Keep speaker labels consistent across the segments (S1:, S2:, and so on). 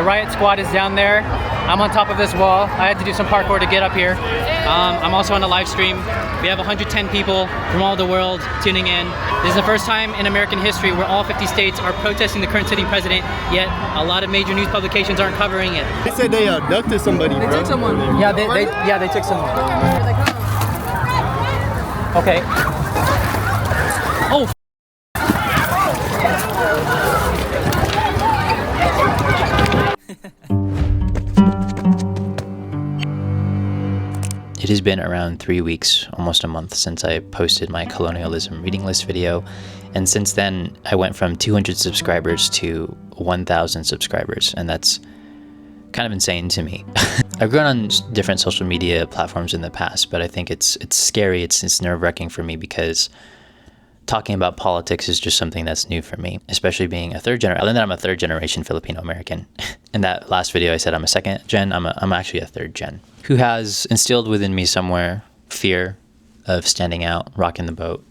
S1: riot squad is down there. I'm on top of this wall. I had to do some parkour to get up here. I'm also on a live stream. We have 110 people from all the world tuning in. This is the first time in American history where all 50 states are protesting the current sitting president, yet a lot of major news publications aren't covering it.
S2: They said they abducted somebody, bro.
S3: They took someone.
S1: Yeah, they took someone. Okay. Oh.
S4: It has been around 3 weeks, almost a month, since I posted my colonialism reading list video, and since then I went from 200 subscribers to 1,000 subscribers, and that's kind of insane to me. I've grown on different social media platforms in the past, but I think it's scary, it's nerve-wracking for me because talking about politics is just something that's new for me, especially being a third generation. I learned that I'm a third generation Filipino American. In that last video I said I'm a second gen, I'm actually a third gen, who has instilled within me somewhere fear of standing out, rocking the boat,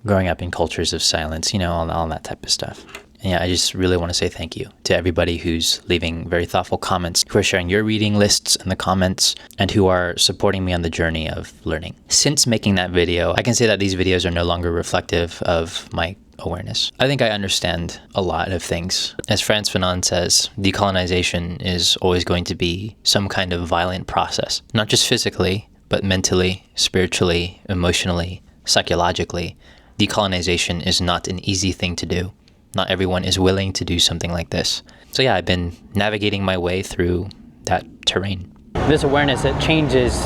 S4: growing up in cultures of silence, you know, all that type of stuff. And yeah, I just really want to say thank you to everybody who's leaving very thoughtful comments, who are sharing your reading lists in the comments, and who are supporting me on the journey of learning. Since making that video, I can say that these videos are no longer reflective of my awareness. I think I understand a lot of things. As Frantz Fanon says, decolonization is always going to be some kind of violent process, not just physically, but mentally, spiritually, emotionally, psychologically. Decolonization is not an easy thing to do. Not everyone is willing to do something like this. So yeah, I've been navigating my way through that terrain.
S1: This awareness, it changes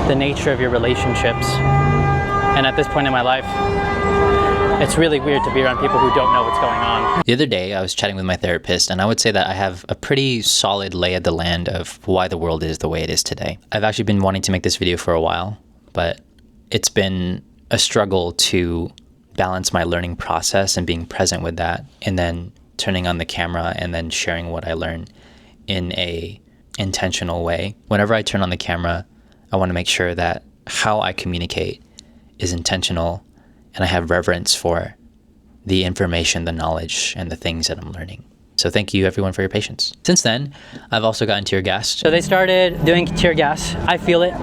S1: the nature of your relationships. And at this point in my life, it's really weird to be around people who don't know what's going on.
S4: The other day, I was chatting with my therapist, and I would say that I have a pretty solid lay of the land of why the world is the way it is today. I've actually been wanting to make this video for a while, but it's been a struggle to balance my learning process and being present with that, and then turning on the camera and then sharing what I learn in a intentional way. Whenever I turn on the camera, I want to make sure that how I communicate is intentional and I have reverence for the information, the knowledge, and the things that I'm learning. So thank you everyone for your patience. Since then, I've also gotten tear gas.
S1: So they started doing tear gas. I feel it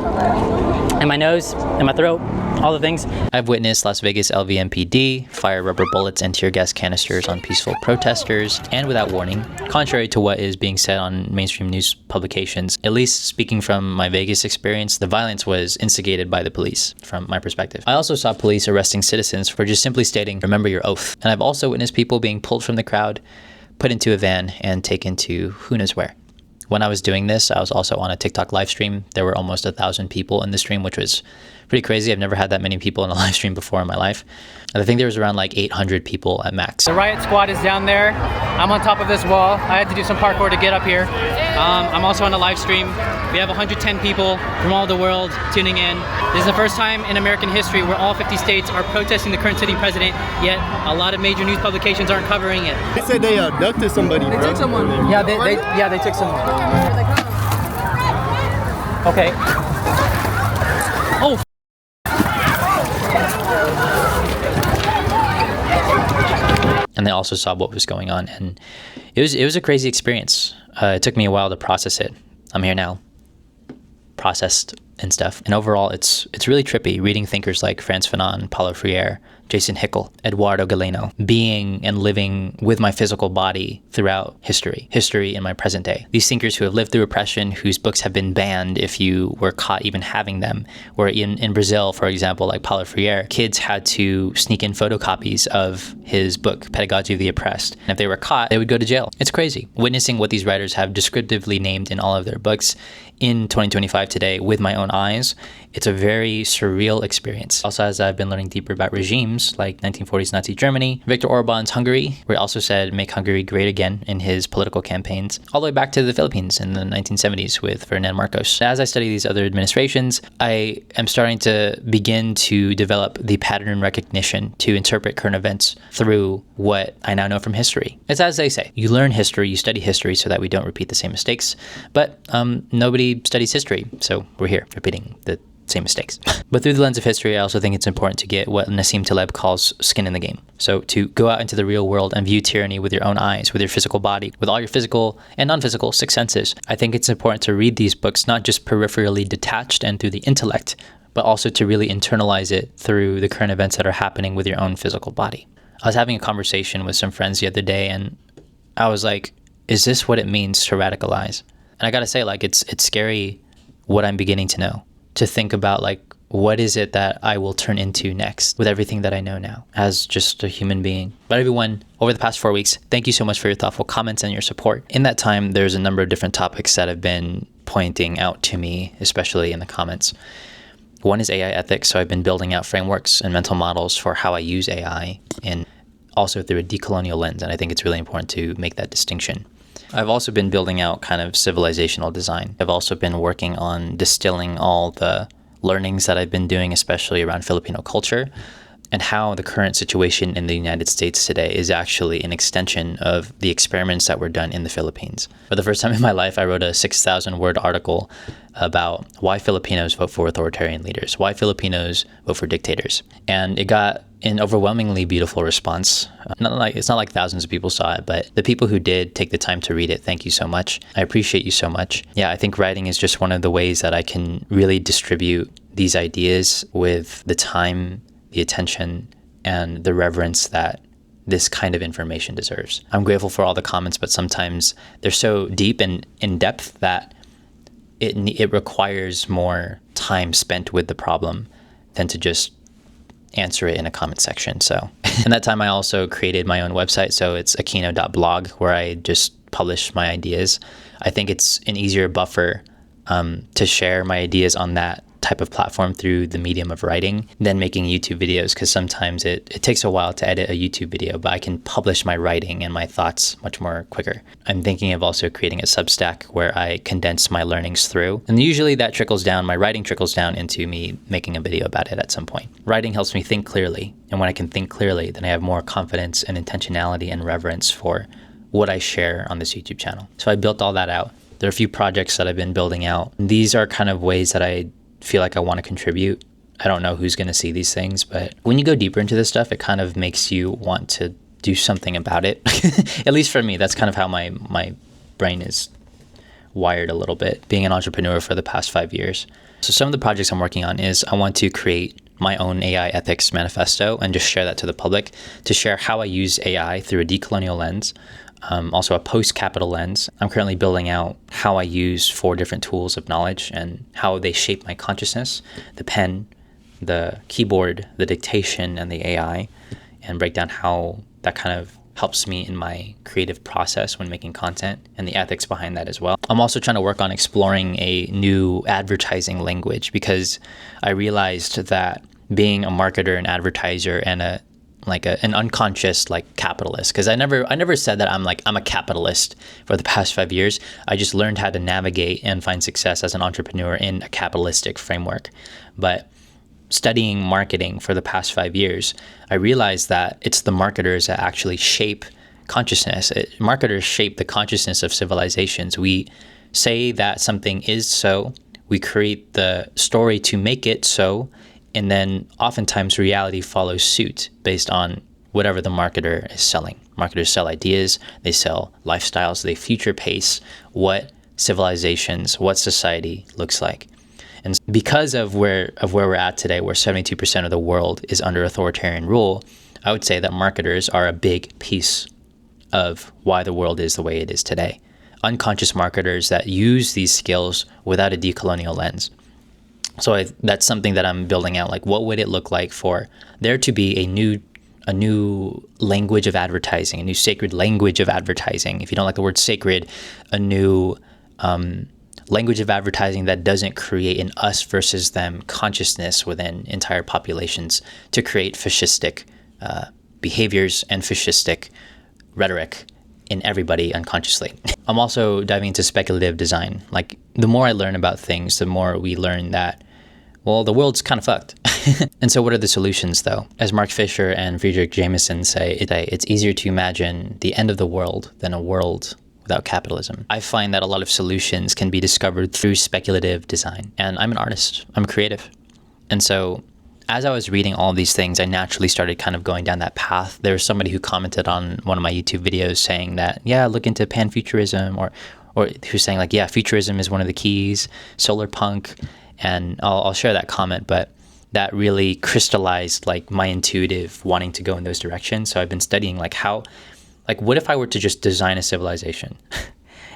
S1: in my nose, in my throat, all the things.
S4: I've witnessed Las Vegas LVMPD fire rubber bullets and tear gas canisters on peaceful protesters, and without warning, contrary to what is being said on mainstream news publications. At least speaking from my Vegas experience, the violence was instigated by the police, from my perspective. I also saw police arresting citizens for just simply stating, "Remember your oath." And I've also witnessed people being pulled from the crowd, put into a van, and taken to who knows where. When I was doing this, I was also on a TikTok live stream. There were almost 1,000 people in the stream, which was pretty crazy. I've never had that many people in a live stream before in my life. And I think there was around like 800 people at max.
S1: The riot squad is down there. I'm on top of this wall. I had to do some parkour to get up here. I'm also on a live stream. We have 110 people from all the world tuning in. This is the first time in American history where all 50 states are protesting the current sitting president, yet a lot of major news publications aren't covering it.
S2: They said they abducted somebody, bro.
S3: They took someone.
S1: Yeah, they took someone. Okay. Oh.
S4: And they also saw what was going on, and it was a crazy experience. It took me a while to process it. I'm here now, processed and stuff. And overall, it's really trippy reading thinkers like Frantz Fanon, Paulo Freire, Jason Hickel, Eduardo Galeno, being and living with my physical body throughout history in my present day. These thinkers who have lived through oppression, whose books have been banned if you were caught even having them. Or in Brazil, for example, like Paulo Freire, kids had to sneak in photocopies of his book, Pedagogy of the Oppressed. And if they were caught, they would go to jail. It's crazy. Witnessing what these writers have descriptively named in all of their books in 2025 today with my own eyes, it's a very surreal experience. Also, as I've been learning deeper about regimes like 1940s Nazi Germany, Viktor Orban's Hungary, where he also said make Hungary great again in his political campaigns, all the way back to the Philippines in the 1970s with Ferdinand Marcos. As I study these other administrations, I am starting to begin to develop the pattern recognition to interpret current events through what I now know from history. It's as they say, you learn history, you study history so that we don't repeat the same mistakes, but nobody studies history, so we're here repeating the same mistakes. But through the lens of history, I also think it's important to get what Nassim Taleb calls skin in the game. So to go out into the real world and view tyranny with your own eyes, with your physical body, with all your physical and non-physical six senses. I think it's important to read these books, not just peripherally detached and through the intellect, but also to really internalize it through the current events that are happening with your own physical body. I was having a conversation with some friends the other day, and I was like, is this what it means to radicalize? And I gotta say, like, it's scary what I'm beginning to know, to think about, like, what is it that I will turn into next with everything that I know now as just a human being. But everyone, over the past 4 weeks, thank you so much for your thoughtful comments and your support. In that time, there's a number of different topics that have been pointing out to me, especially in the comments. One is AI ethics. So I've been building out frameworks and mental models for how I use AI, and also through a decolonial lens. And I think it's really important to make that distinction. I've also been building out kind of civilizational design. I've also been working on distilling all the learnings that I've been doing, especially around Filipino culture, and how the current situation in the United States today is actually an extension of the experiments that were done in the Philippines. For the first time in my life, I wrote a 6,000-word article about why Filipinos vote for authoritarian leaders, why Filipinos vote for dictators. And it got an overwhelmingly beautiful response. It's not like thousands of people saw it, but the people who did take the time to read it, thank you so much. I appreciate you so much. Yeah, I think writing is just one of the ways that I can really distribute these ideas with the time, the attention, and the reverence that this kind of information deserves. I'm grateful for all the comments, but sometimes they're so deep and in depth that it requires more time spent with the problem than to just answer it in a comment section. So in that time, I also created my own website. So it's akino.blog, where I just publish my ideas. I think it's an easier buffer to share my ideas on that type of platform through the medium of writing than making YouTube videos, because sometimes it takes a while to edit a YouTube video, but I can publish my writing and my thoughts much more quicker. I'm thinking of also creating a Substack where I condense my learnings through, and usually that trickles down, my writing trickles down into me making a video about it at some point. Writing helps me think clearly, and when I can think clearly, then I have more confidence and intentionality and reverence for what I share on this YouTube channel. So I built all that out. There are a few projects that I've been building out. These are kind of ways that I feel like I want to contribute. I don't know who's going to see these things, but when you go deeper into this stuff, it kind of makes you want to do something about it. At least for me, that's kind of how my brain is wired a little bit, being an entrepreneur for the past 5 years. So some of the projects I'm working on is I want to create my own AI ethics manifesto and just share that to the public, to share how I use AI through a decolonial lens, also a post-capital lens. I'm currently building out how I use 4 different tools of knowledge and how they shape my consciousness: the pen, the keyboard, the dictation, and the AI, and break down how that kind of helps me in my creative process when making content, and the ethics behind that as well. I'm also trying to work on exploring a new advertising language, because I realized that being a marketer and advertiser and an unconscious capitalist, because I never said that I'm a capitalist for the past 5 years. I just learned how to navigate and find success as an entrepreneur in a capitalistic framework. But studying marketing for the past 5 years, I realized that it's the marketers that actually shape consciousness. Marketers shape the consciousness of civilizations. We say that something is so, we create the story to make it so, and then oftentimes reality follows suit based on whatever the marketer is selling. Marketers sell ideas, they sell lifestyles, they future pace what civilizations, what society looks like. And because of where we're at today, where 72% of the world is under authoritarian rule, I would say that marketers are a big piece of why the world is the way it is today. Unconscious marketers that use these skills without a decolonial lens. So that's something that I'm building out. Like, what would it look like for there to be a new language of advertising, a new sacred language of advertising? If you don't like the word sacred, a new language of advertising that doesn't create an us versus them consciousness within entire populations to create fascistic behaviors and fascistic rhetoric in everybody unconsciously. I'm also diving into speculative design. Like, the more I learn about things, the more we learn that, well, the world's kind of fucked. And so what are the solutions, though? As Mark Fisher and Friedrich Jameson say, it's easier to imagine the end of the world than a world without capitalism. I find that a lot of solutions can be discovered through speculative design. And I'm an artist. I'm creative. And so as I was reading all these things, I naturally started kind of going down that path. There was somebody who commented on one of my YouTube videos saying that, yeah, look into panfuturism, or who's saying like, yeah, futurism is one of the keys, solar punk. And I'll share that comment, but that really crystallized like my intuitive wanting to go in those directions. So I've been studying like what if I were to just design a civilization?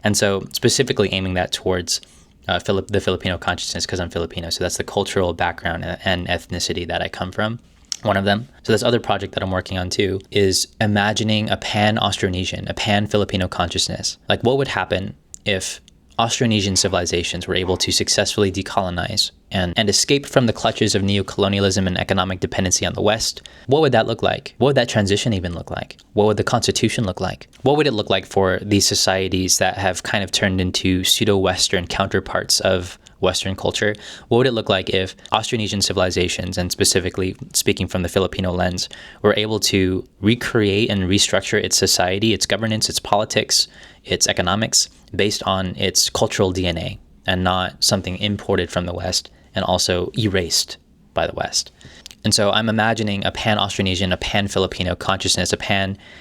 S4: And so specifically aiming that towards the Filipino consciousness, because I'm Filipino. So that's the cultural background and ethnicity that I come from, one of them. So this other project that I'm working on too is imagining a pan-Austronesian, a pan-Filipino consciousness. Like what would happen if Austronesian civilizations were able to successfully decolonize and escape from the clutches of neocolonialism and economic dependency on the West? What would that look like? What would that transition even look like? What would the Constitution look like? What would it look like for these societies that have kind of turned into pseudo-Western counterparts of Western culture? What would it look like if Austronesian civilizations, and specifically speaking from the Filipino lens, were able to recreate and restructure its society, its governance, its politics, its economics, based on its cultural DNA and not something imported from the West and also erased by the West? And so I'm imagining a pan-Austronesian, a pan-Filipino consciousness,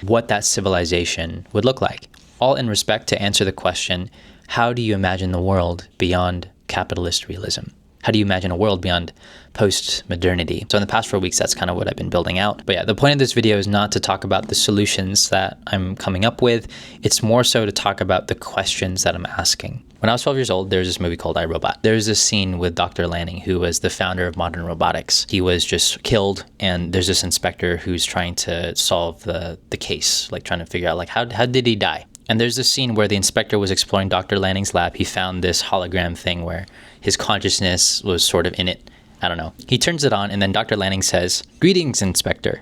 S4: what that civilization would look like. All in respect to answer the question, how do you imagine the world beyond capitalist realism? How do you imagine a world beyond post-modernity? So in the past 4 weeks, that's kind of what I've been building out. But yeah, the point of this video is not to talk about the solutions that I'm coming up with. It's more so to talk about the questions that I'm asking. When I was 12 years old, there's this movie called I, Robot. There's this scene with Dr. Lanning, who was the founder of modern robotics. He was just killed, and there's this inspector who's trying to solve the case, like trying to figure out like how did he die? And there's this scene where the inspector was exploring Dr. Lanning's lab. He found this hologram thing where his consciousness was sort of in it. I don't know. He turns it on, and then Dr. Lanning says, "Greetings, Inspector.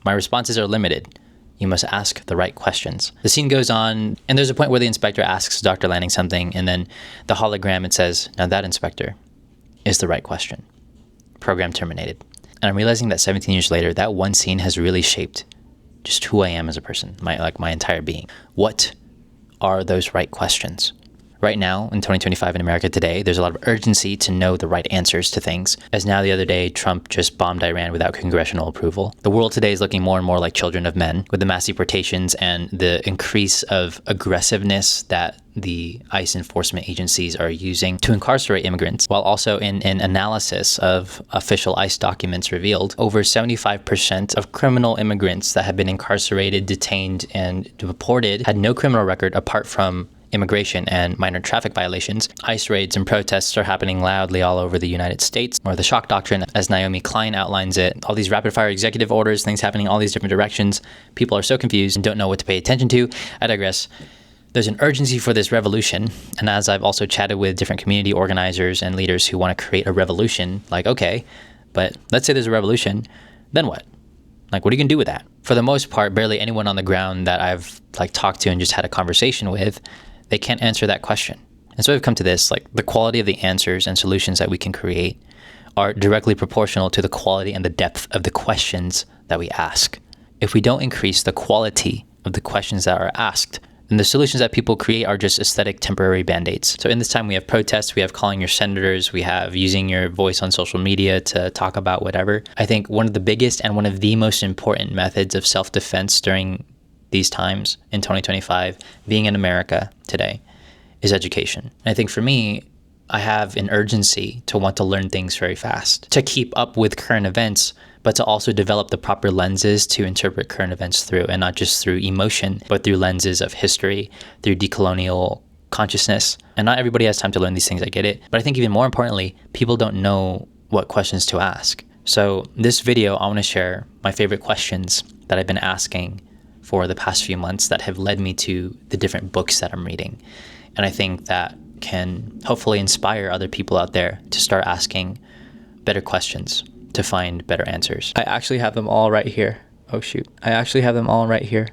S4: My responses are limited. You must ask the right questions." The scene goes on, and there's a point where the inspector asks Dr. Lanning something, and then the hologram, it says, "Now that, Inspector, is the right question." Program terminated. And I'm realizing that 17 years later, that one scene has really shaped just who I am as a person, my entire being. What are those right questions? Right now, in 2025 in America today, there's a lot of urgency to know the right answers to things. As now the other day, Trump just bombed Iran without congressional approval. The world today is looking more and more like Children of Men, with the mass deportations and the increase of aggressiveness that the ICE enforcement agencies are using to incarcerate immigrants, while also in an analysis of official ICE documents revealed, over 75% of criminal immigrants that have been incarcerated, detained, and deported had no criminal record apart from immigration and minor traffic violations. ICE raids and protests are happening loudly all over the United States, or the shock doctrine, as Naomi Klein outlines it. All these rapid-fire executive orders, things happening in all these different directions. People are so confused and don't know what to pay attention to. I digress. There's an urgency for this revolution, and as I've also chatted with different community organizers and leaders who want to create a revolution, like, okay, but let's say there's a revolution, then what? Like, what are you gonna do with that? For the most part, barely anyone on the ground that I've talked to and just had a conversation with, they can't answer that question. And so we've come to this, the quality of the answers and solutions that we can create are directly proportional to the quality and the depth of the questions that we ask. If we don't increase the quality of the questions that are asked, then the solutions that people create are just aesthetic temporary band-aids. So in this time, we have protests, we have calling your senators, we have using your voice on social media to talk about whatever. I think one of the biggest and one of the most important methods of self-defense during these times in 2025, being in America today, is education. And I think for me, I have an urgency to want to learn things very fast, to keep up with current events, but to also develop the proper lenses to interpret current events through, and not just through emotion, but through lenses of history, through decolonial consciousness. And not everybody has time to learn these things, I get it. But I think even more importantly, people don't know what questions to ask. So this video, I want to share my favorite questions that I've been asking for the past few months that have led me to the different books that I'm reading. And I think that can hopefully inspire other people out there to start asking better questions, to find better answers. I actually have them all right here. Oh shoot. I actually have them all right here.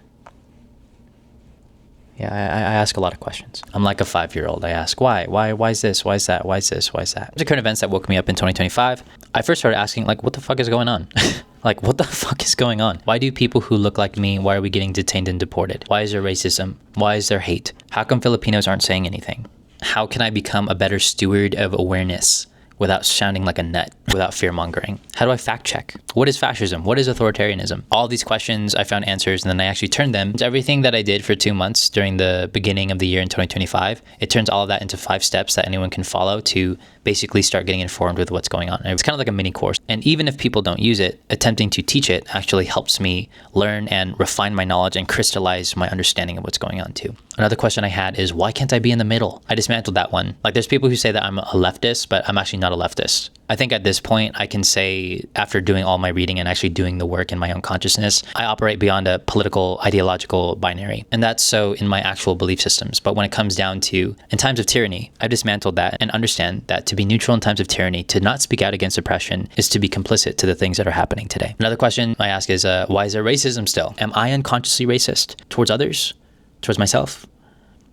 S4: Yeah, I ask a lot of questions. I'm like a 5-year-old. I ask, why is this? Why is that? Why is this? Why is that? The current events that woke me up in 2025, I first started asking, what the fuck is going on? What the fuck is going on? Why do people who look like me, why are we getting detained and deported? Why is there racism? Why is there hate? How come Filipinos aren't saying anything? How can I become a better steward of awareness without sounding like a nut, without fear-mongering? How do I fact-check? What is fascism? What is authoritarianism? All these questions, I found answers, and then I actually turned them into everything that I did for 2 months during the beginning of the year in 2025. It turns all of that into 5 steps that anyone can follow to basically start getting informed with what's going on. And it's kind of like a mini course. And even if people don't use it, attempting to teach it actually helps me learn and refine my knowledge and crystallize my understanding of what's going on too. Another question I had is, why can't I be in the middle? I dismantled that one. Like, there's people who say that I'm a leftist, but I'm actually not a leftist. I think at this point, I can say, after doing all my reading and actually doing the work in my own consciousness, I operate beyond a political, ideological binary. And that's so in my actual belief systems. But when it comes down to, in times of tyranny, I've dismantled that and understand that to be neutral in times of tyranny, to not speak out against oppression, is to be complicit to the things that are happening today. Another question I ask is, why is there racism still? Am I unconsciously racist towards others? Towards myself?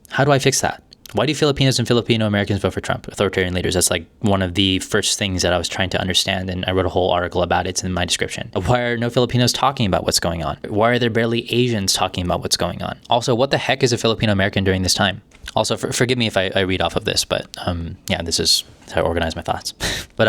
S4: How do I fix that? Why do Filipinos and Filipino Americans vote for Trump, authoritarian leaders? That's like one of the first things that I was trying to understand, and I wrote a whole article about it. It's in my description. Why are no Filipinos talking about what's going on? Why are there barely Asians talking about what's going on? Also, what the heck is a Filipino American during this time? Also, forgive me if I read off of this, but yeah, this is how I organize my thoughts. But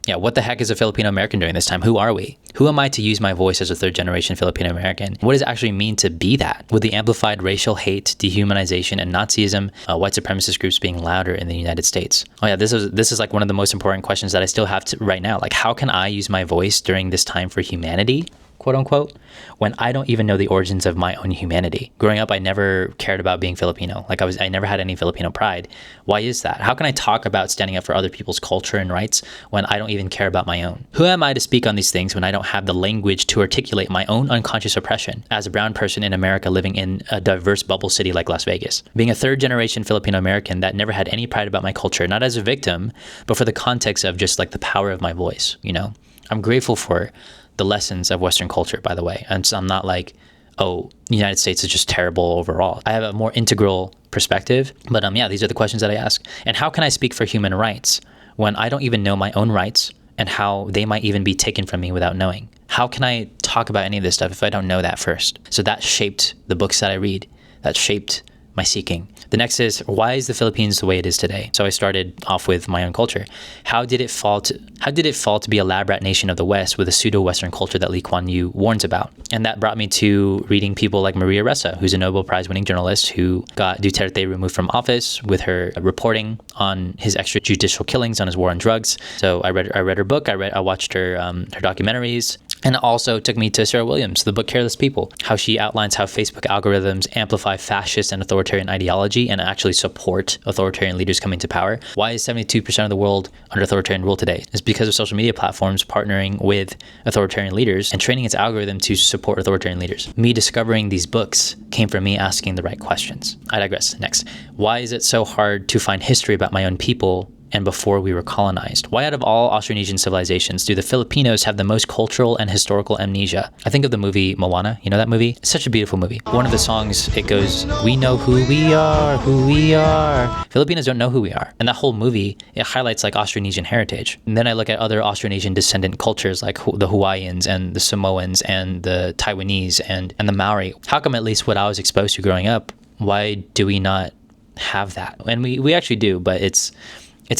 S4: yeah, what the heck is a Filipino American during this time? Who are we? Who am I to use my voice as a third generation Filipino American? What does it actually mean to be that? With the amplified racial hate, dehumanization, and Nazism, white supremacist groups being louder in the United States? Oh yeah, this is like one of the most important questions that I still have right now. Like, how can I use my voice during this time for humanity, quote unquote, when I don't even know the origins of my own humanity? Growing up, I never cared about being Filipino. Like, I never had any Filipino pride. Why is that? How can I talk about standing up for other people's culture and rights when I don't even care about my own? Who am I to speak on these things when I don't have the language to articulate my own unconscious oppression as a brown person in America living in a diverse bubble city like Las Vegas? Being a third generation Filipino American that never had any pride about my culture, not as a victim, but for the context of just like the power of my voice, you know? I'm grateful for the lessons of Western culture, by the way. And so I'm not like, oh, the United States is just terrible overall. I have a more integral perspective. But yeah, these are the questions that I ask. And how can I speak for human rights when I don't even know my own rights and how they might even be taken from me without knowing? How can I talk about any of this stuff if I don't know that first? So that shaped the books that I read. That shaped my seeking. The next is, why is the Philippines the way it is today? So I started off with my own culture. How did it fall to be a lab rat nation of the West with a pseudo-Western culture that Lee Kuan Yew warns about? And that brought me to reading people like Maria Ressa, who's a Nobel Prize winning journalist who got Duterte removed from office with her reporting on his extrajudicial killings, on his war on drugs. So I read her book. I watched her documentaries. And it also took me to Sarah Williams, the book Careless People, how she outlines how Facebook algorithms amplify fascist and authoritarian ideology and actually support authoritarian leaders coming to power. Why is 72% of the world under authoritarian rule today? It's because of social media platforms partnering with authoritarian leaders and training its algorithm to support authoritarian leaders. Me discovering these books came from me asking the right questions. I digress. Next, why is it so hard to find history about my own people and before we were colonized? Why out of all Austronesian civilizations do the Filipinos have the most cultural and historical amnesia? I think of the movie Moana. You know that movie? It's such a beautiful movie. One of the songs, it goes, "We know who we are, who we are." Filipinos don't know who we are. And that whole movie, it highlights like Austronesian heritage. And then I look at other Austronesian descendant cultures like the Hawaiians and the Samoans and the Taiwanese and the Maori. How come at least what I was exposed to growing up, why do we not have that? And we actually do, but it's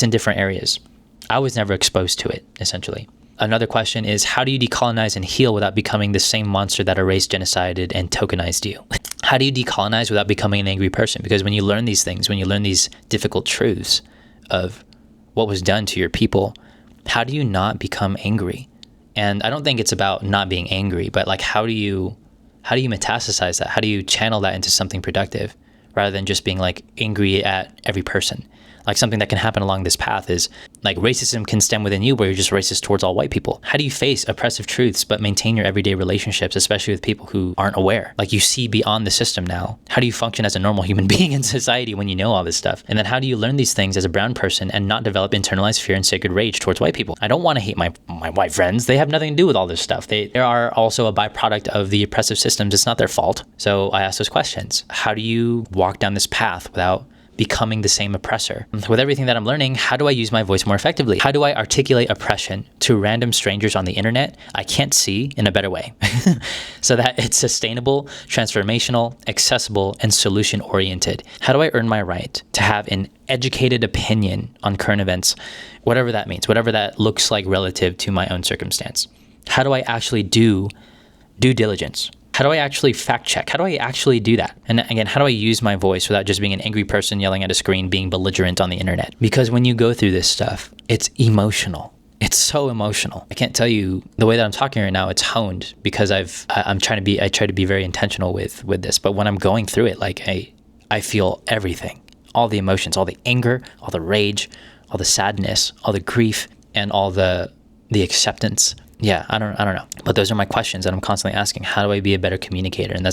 S4: in different areas. I was never exposed to it, essentially. Another question is, how do you decolonize and heal without becoming the same monster that erased, genocided, and tokenized you? How do you decolonize without becoming an angry person? Because when you learn these things, when you learn these difficult truths of what was done to your people, how do you not become angry? And I don't think it's about not being angry, but like, how do you metastasize that? How do you channel that into something productive rather than just being like angry at every person? Like, something that can happen along this path is like racism can stem within you where you're just racist towards all white people. How do you face oppressive truths but maintain your everyday relationships, especially with people who aren't aware? Like, you see beyond the system now. How do you function as a normal human being in society when you know all this stuff? And then how do you learn these things as a brown person and not develop internalized fear and sacred rage towards white people? I don't want to hate my white friends. They have nothing to do with all this stuff. They are also a byproduct of the oppressive systems. It's not their fault. So I ask those questions. How do you walk down this path without becoming the same oppressor. With everything that I'm learning, how do I use my voice more effectively? How do I articulate oppression to random strangers on the internet I can't see in a better way so that it's sustainable, transformational, accessible, and solution-oriented? How do I earn my right to have an educated opinion on current events, whatever that means, whatever that looks like relative to my own circumstance? How do I actually do due diligence? How do I actually fact check? How do I actually do that? And again, how do I use my voice without just being an angry person yelling at a screen, being belligerent on the internet? Because when you go through this stuff, it's emotional. It's so emotional. I can't tell you the way that I'm talking right now, it's honed because I try to be very intentional with this. But when I'm going through it, like I feel everything, all the emotions, all the anger, all the rage, all the sadness, all the grief, and all the acceptance. Yeah, I don't know. But those are my questions that I'm constantly asking. How do I be a better communicator? And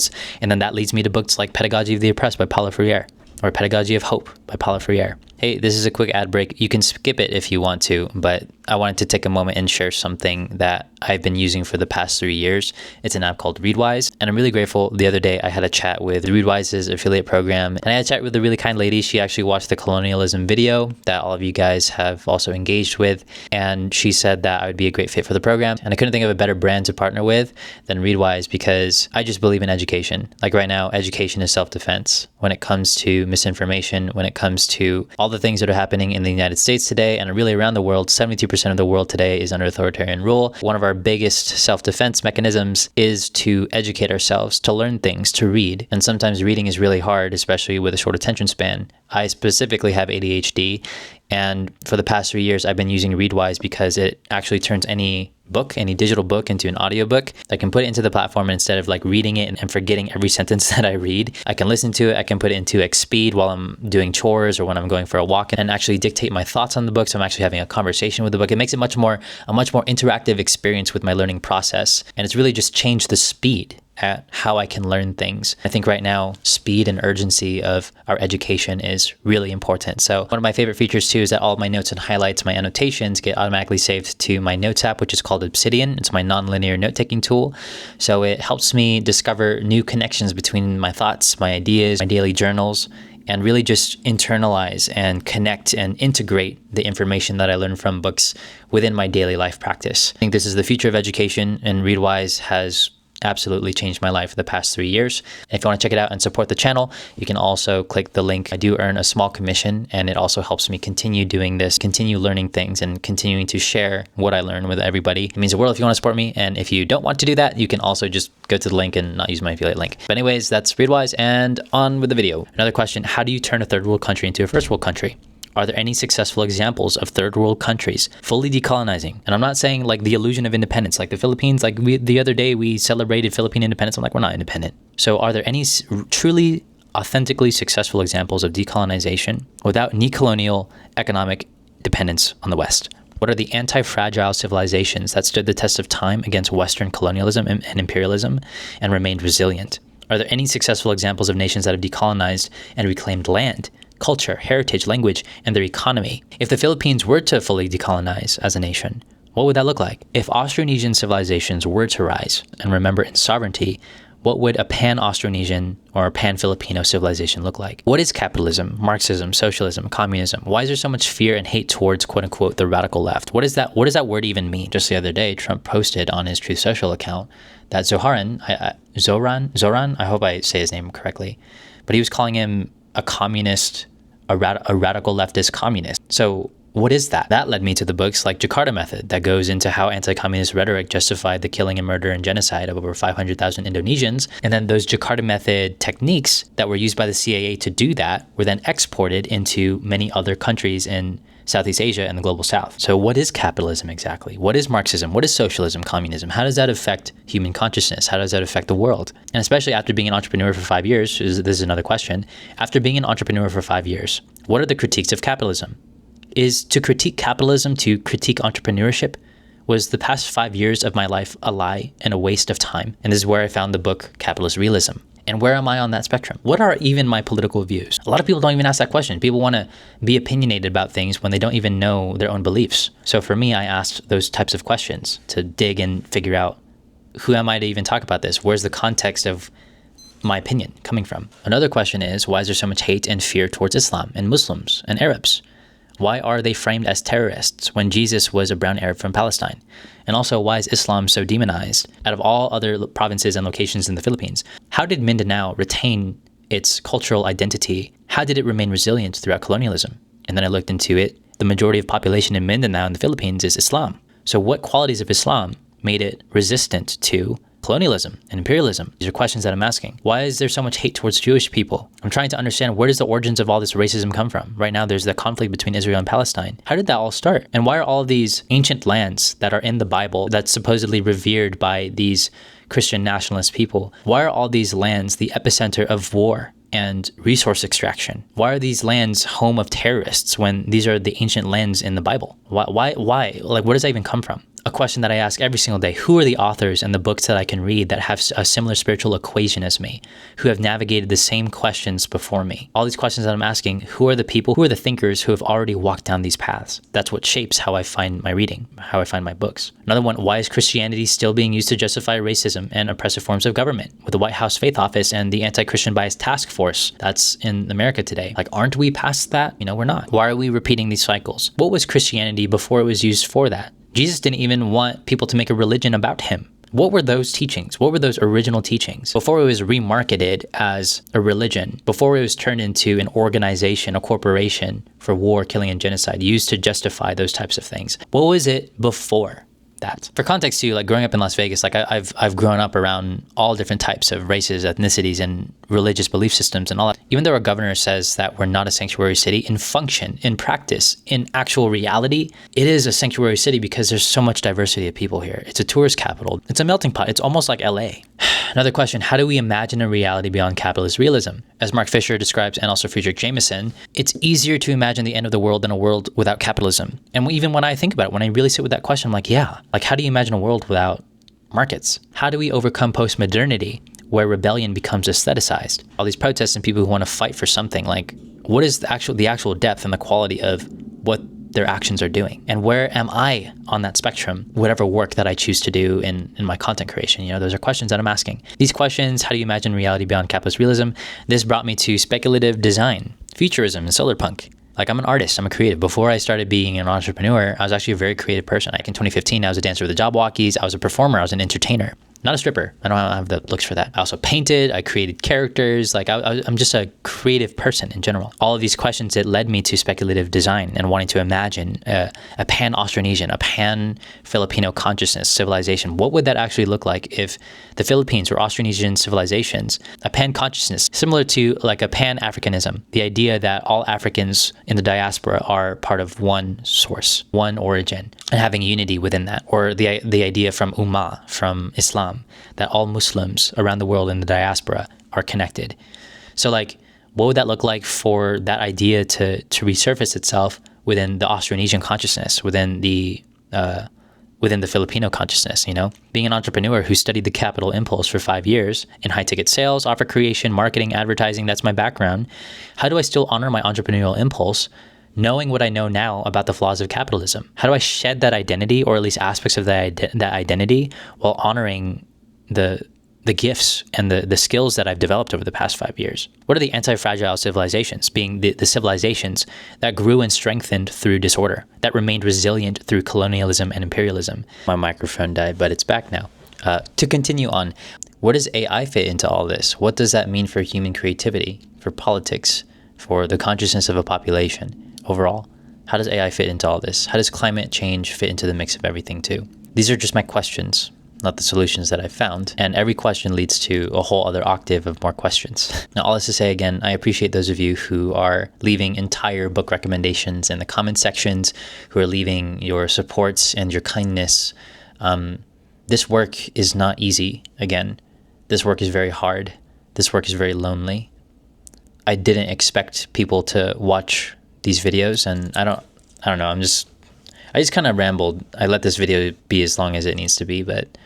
S4: then that leads me to books like Pedagogy of the Oppressed by Paulo Freire or Pedagogy of Hope by Paulo Freire. Hey, this is a quick ad break. You can skip it if you want to, but I wanted to take a moment and share something that I've been using for the past 3 years. It's an app called Readwise, and I'm really grateful. The other day, I had a chat with Readwise's affiliate program, and I had a chat with a really kind lady. She actually watched the colonialism video that all of you guys have also engaged with, and she said that I would be a great fit for the program, and I couldn't think of a better brand to partner with than Readwise because I just believe in education. Like right now, education is self-defense when it comes to misinformation, when it comes to all the things that are happening in the United States today and really around the world. 72% of the world today is under authoritarian rule. One of our biggest self-defense mechanisms is to educate ourselves, to learn things, to read. And sometimes reading is really hard, especially with a short attention span. I specifically have ADHD, and for the past 3 years, I've been using Readwise because it actually turns any digital book into an audiobook. I can put it into the platform, and instead of like reading it and forgetting every sentence that I read, I can listen to it. I can put it into X speed while I'm doing chores or when I'm going for a walk and actually dictate my thoughts on the book. So I'm actually having a conversation with the book. It makes it a much more interactive experience with my learning process. And it's really just changed the speed at how I can learn things. I think right now, speed and urgency of our education is really important. So one of my favorite features too is that all of my notes and highlights, my annotations get automatically saved to my notes app, which is called Obsidian. It's my nonlinear note-taking tool. So it helps me discover new connections between my thoughts, my ideas, my daily journals, and really just internalize and connect and integrate the information that I learn from books within my daily life practice. I think this is the future of education, and Readwise has absolutely changed my life for the past 3 years. If you want to check it out and support the channel, you can also click the link. I do earn a small commission, and it also helps me continue doing this, continue learning things, and continuing to share what I learn with everybody. It means the world if you want to support me, and if you don't want to do that, you can also just go to the link and not use my affiliate link. But anyways, that's Readwise, and on with the video. Another question: how do you turn a third world country into a first world country? Are there any successful examples of third world countries fully decolonizing? And I'm not saying like the illusion of independence, like the Philippines, like the other day we celebrated Philippine independence. I'm like, we're not independent. So are there any truly authentically successful examples of decolonization without colonial economic dependence on the West? What are the anti-fragile civilizations that stood the test of time against Western colonialism and imperialism and remained resilient? Are there any successful examples of nations that have decolonized and reclaimed land, culture, heritage, language, and their economy? If the Philippines were to fully decolonize as a nation, what would that look like? If Austronesian civilizations were to rise and remember in sovereignty, what would a pan-Austronesian or a pan-Filipino civilization look like? What is capitalism, Marxism, socialism, communism? Why is there so much fear and hate towards quote-unquote the radical left? What does that word even mean? Just the other day, Trump posted on his Truth Social account that Zoran, I hope I say his name correctly, but he was calling him a communist, a radical leftist communist. So what is that? That led me to the books like Jakarta Method that goes into how anti-communist rhetoric justified the killing and murder and genocide of over 500,000 Indonesians. And then those Jakarta Method techniques that were used by the CIA to do that were then exported into many other countries in Southeast Asia and the global South. So what is capitalism exactly? What is Marxism? What is socialism, communism? How does that affect human consciousness? How does that affect the world? And especially after being an entrepreneur for 5 years, this is another question. After being an entrepreneur for 5 years, what are the critiques of capitalism? Is to critique capitalism to critique entrepreneurship? Was the past 5 years of my life a lie and a waste of time? And this is where I found the book Capitalist Realism. And where am I on that spectrum? What are even my political views? A lot of people don't even ask that question. People want to be opinionated about things when they don't even know their own beliefs. So for me, I asked those types of questions to dig and figure out, who am I to even talk about this? Where's the context of my opinion coming from? Another question is, why is there so much hate and fear towards Islam and Muslims and Arabs? Why are they framed as terrorists when Jesus was a brown Arab from Palestine? And also, why is Islam so demonized out of all other provinces and locations in the Philippines? How did Mindanao retain its cultural identity? How did it remain resilient throughout colonialism? And then I looked into it. The majority of population in Mindanao in the Philippines is Islam. So what qualities of Islam made it resistant to colonialism and imperialism? These are questions that I'm asking. Why is there so much hate towards Jewish people? I'm trying to understand, where does the origins of all this racism come from? Right now, there's the conflict between Israel and Palestine. How did that all start? And why are all of these ancient lands that are in the Bible that's supposedly revered by these Christian nationalist people, why are all these lands the epicenter of war and resource extraction? Why are these lands home of terrorists when these are the ancient lands in the Bible? Why? Like, where does that even come from? A question that I ask every single day: who are the authors and the books that I can read that have a similar spiritual equation as me, who have navigated the same questions before me? All these questions that I'm asking, who are the people, who are the thinkers who have already walked down these paths? That's what shapes how I find my reading, how I find my books. Another one: why is Christianity still being used to justify racism and oppressive forms of government? With the White House Faith Office and the Anti-Christian Bias Task Force that's in America today. Like, aren't we past that? We're not. Why are we repeating these cycles? What was Christianity before it was used for that? Jesus didn't even want people to make a religion about him. What were those teachings? What were those original teachings? Before it was remarketed as a religion, before it was turned into an organization, a corporation for war, killing, and genocide, used to justify those types of things. What was it before that? For context too, like growing up in Las Vegas, like I've grown up around all different types of races, ethnicities, and religious belief systems and all that. Even though our governor says that we're not a sanctuary city, in function, in practice, in actual reality, it is a sanctuary city because there's so much diversity of people here. It's a tourist capital. It's a melting pot. It's almost like LA. Another question: how do we imagine a reality beyond capitalist realism? As Mark Fisher describes, and also Friedrich Jameson, it's easier to imagine the end of the world than a world without capitalism. And even when I think about it, when I really sit with that question, I'm like, yeah, like, how do you imagine a world without markets? How do we overcome post-modernity where rebellion becomes aestheticized? All these protests and people who want to fight for something, like, what is the actual depth and the quality of what their actions are doing? And where am I on that spectrum, whatever work that I choose to do in my content creation? Those are questions that I'm asking. These questions: how do you imagine reality beyond capitalist realism? This brought me to speculative design, futurism, and solar punk. Like, I'm an artist, I'm a creative. Before I started being an entrepreneur, I was actually a very creative person. Like in 2015, I was a dancer with the Jabwalkies, I was a performer, I was an entertainer. Not a stripper. I don't have the looks for that. I also painted, I created characters. Like I'm just a creative person in general. All of these questions, it led me to speculative design and wanting to imagine a pan-Austronesian, a pan-Filipino consciousness, civilization. What would that actually look like if the Philippines or Austronesian civilizations, a pan-consciousness, similar to like a pan-Africanism, the idea that all Africans in the diaspora are part of one source, one origin, and having unity within that. Or the idea from Ummah, from Islam, that all Muslims around the world in the diaspora are connected. So like, what would that look like for that idea to resurface itself within the Austronesian consciousness, within the Filipino consciousness? Being an entrepreneur who studied the capital impulse for 5 years in high ticket sales, offer creation, marketing, advertising, that's my background. How do I still honor my entrepreneurial impulse, knowing what I know now about the flaws of capitalism? How do I shed that identity, or at least aspects of that identity, while honoring the gifts and the skills that I've developed over the past 5 years? What are the anti-fragile civilizations, being the civilizations that grew and strengthened through disorder, that remained resilient through colonialism and imperialism? My microphone died, but it's back now. To continue on, where does AI fit into all this? What does that mean for human creativity, for politics, for the consciousness of a population? Overall, how does AI fit into all this? How does climate change fit into the mix of everything too? These are just my questions, not the solutions that I've found. And every question leads to a whole other octave of more questions. Now, all this to say, again, I appreciate those of you who are leaving entire book recommendations in the comment sections, who are leaving your supports and your kindness. This work is not easy. Again, this work is very hard. This work is very lonely. I didn't expect people to watch these videos, and I don't know, I just kind of rambled. I let this video be as long as it needs to be, but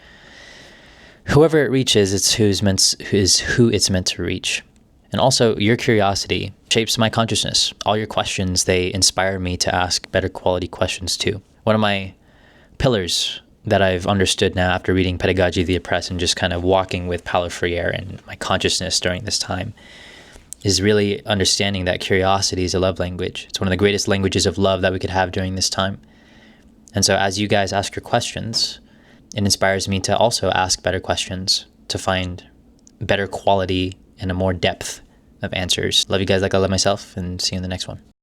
S4: whoever it reaches, it's who it's meant to reach. And also, your curiosity shapes my consciousness. All your questions, they inspire me to ask better quality questions too. One of my pillars that I've understood now after reading Pedagogy of the Oppressed and just kind of walking with Paulo Freire and my consciousness during this time is really understanding that curiosity is a love language. It's one of the greatest languages of love that we could have during this time. And so as you guys ask your questions, it inspires me to also ask better questions, to find better quality and a more depth of answers. Love you guys like I love myself, and see you in the next one.